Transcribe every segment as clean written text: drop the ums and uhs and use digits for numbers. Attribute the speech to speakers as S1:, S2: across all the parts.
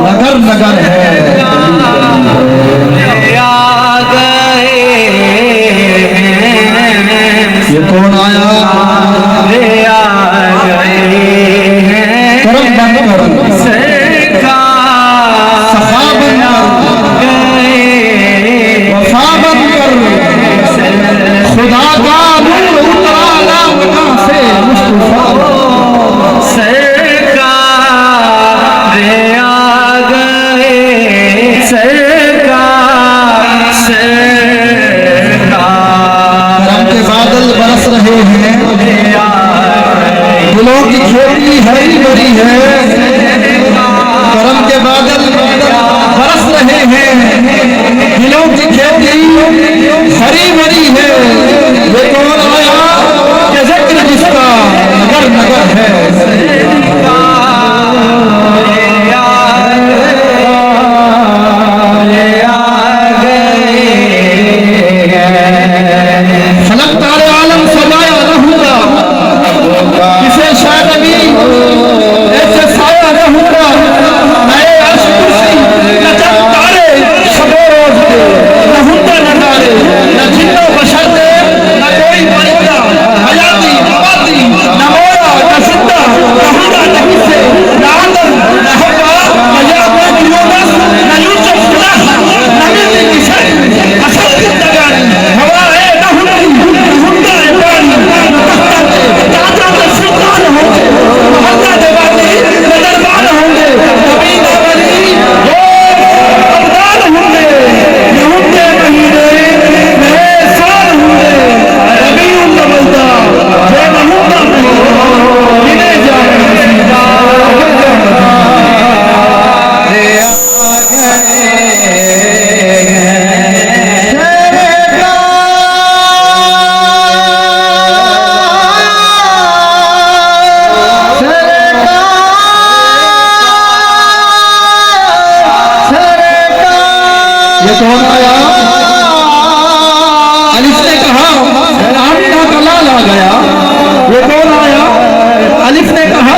S1: नगर नगर है ये कौन आया? करम बंद कर, सफा बंद कर, वफा बंद कर, खुदा का नूर उतरा नाम कहां से मुस्तफा दिलों की खेती हरी भरी है। करम के बादल बरस रहे हैं, दिलों की खेती हरी भरी है। ये कौन आया कि जिक्र जिसका नगर नगर है। फलक तारे आलम सजाया रहूंगा, किसे शायद अभी ऐसे साया रहूंगा। नए अर्श कुर्सी न जब तारे शबो रोज के रहूंगा न तारे न जिन्नो बशर दे न कोई परिंदा हयाती नबाती न मोया न जिंदा रहूंगा नहीं से न आदम न हवा न याकूब यूनुस न यूसुफ न मिलती किसे असल जिंदगानी हवा है न हुनरी रहूंगा पानी न तख्ता पे ताजा में सुल्तान होंगे, महल्ला देवानी नजरबान होंगे, नबी नवली लोग अब्दाल होंगे। यहूद महीने नए साल होंगे, रबीउल अव्वल ये महूदा गिने जाए ये कौन आया? अलिफ ने कहा आमीना का लाल आ गया। ये कौन आया? अलिफ ने कहा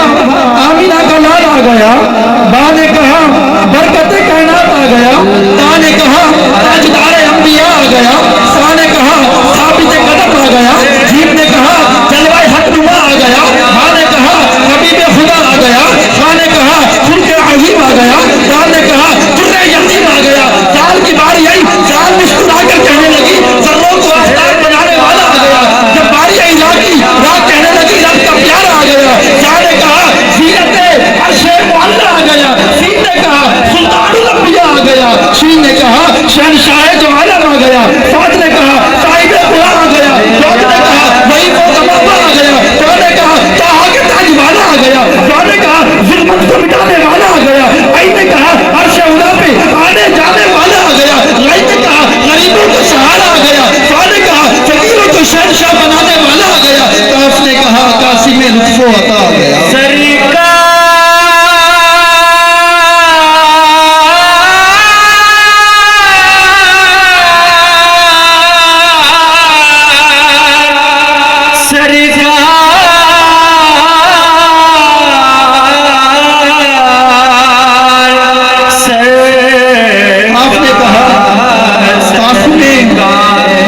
S1: आमीना का लाल आ गया। बा ने कहा बरकते कायनात आ गया। ता ने कहा ताजदारे अंबिया आ गया। सा ने कहा साबिते कदम आ गया। जीम ने कहा जलवाए हकनुमा आ गया। हा ने कहा हबीबे खुदा आ गया। खा ने कहा खुल्के अजीम आ गया। दा ने कहा जुर्रे यतीम आ गया। जाल की बारी आई, जाल मुस्कुरा कर कहने लगी जर्रों को आफ्ताब बनाने वाला आ गया। जब बारी आई रात की, रात कहने लगी रब का प्यार आ गया। जा ने कहा जीनते अर्शे मुअल्ला आ गया। सीन ने कहा सुल्तानुल अंबिया आ गया। शीन ने कहा शहंशाह जो आलम आ गया। साथ ने कहा साहिबे खुदा आ गया। चौथ ने कहा वही को तमामा आ गया। तो ने कहा ताहा के ताज वाला आ गया। तो ने कहा जुल्मत को मिटाने वाला आ गया। आई ने कहा अर्शे उला पे आने जाने वाला आ गया। लाई ने कहा गरीबों को सहारा आ गया। तो ने कहा फकीरों को शहंशाह बनाने वाला आ गया। काफ ने कहा कासी में लुत्फो अता आ गया। आपने कहा काफी में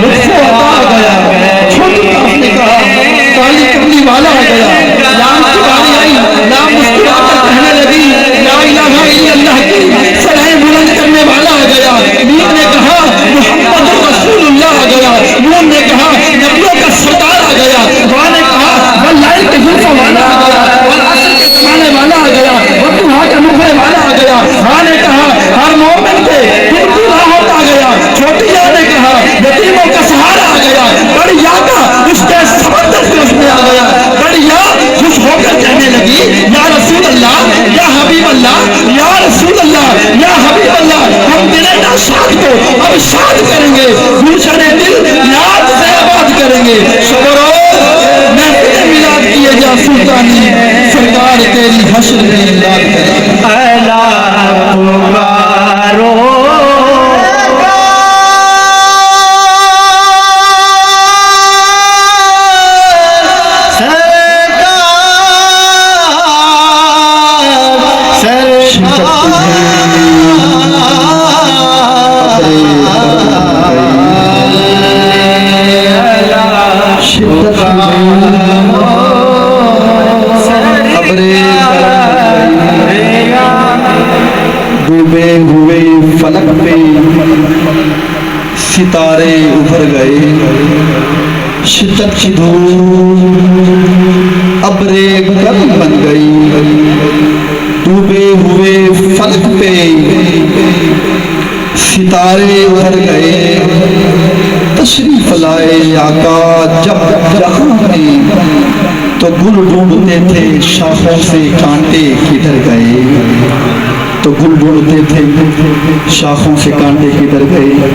S1: लुत्फो अता आ गया। छोटी काफ ने कहा काली कमली वाला आ गया। लाम की बारी आई, लाम मुस्कुरा कर कहने लगी ला इलाहा इल्लल्लाह की सराय बुलंद करने वाला आ गया। मीम ने कहा मुहम्मद रसूलुल्लाह आ गया। नून ने कहा नबियों का सरदार आ गया। वा ने कहा वल्लाइल के जुल्फों वाला आ गया। वल असर के जमाने वाला आ गया। वतुहा के मुखरे वाला आ गया। हा ने कहा हर मोमिन के दिल पूरा होता गया। छोटी या ने कहा यतीमों का सहारा आ गया। बड़ी या का उसके समंदर से उसमें आ गया। बड़ी या खुश होकर कहने लगी या रसूल अल्लाह या हबीब अल्लाह या रसूल अल्लाह या हबीब अल्लाह हम तेरे नाशाद को अब शाद करेंगे। गुलशन दिल याद से आबाद करेंगे। शब रोज महफिल मिलाद किए जा सुल्तानी सरकार और तेरी हश्र में इमदाद करे।
S2: अला पुकारो
S1: डूबे हुए फलक पे सितारे उभर गए, शिद्दत की धूप अबरे गर्म बन गई। डूबे हुए फलक पे सितारे उभर गए, तशरीफ लाए आका जब जहां में, तो गुल ढूंढते थे शाखों से कांटे किधर गए, तो गुल ढूंढते थे शाखों से कांटे किधर गए।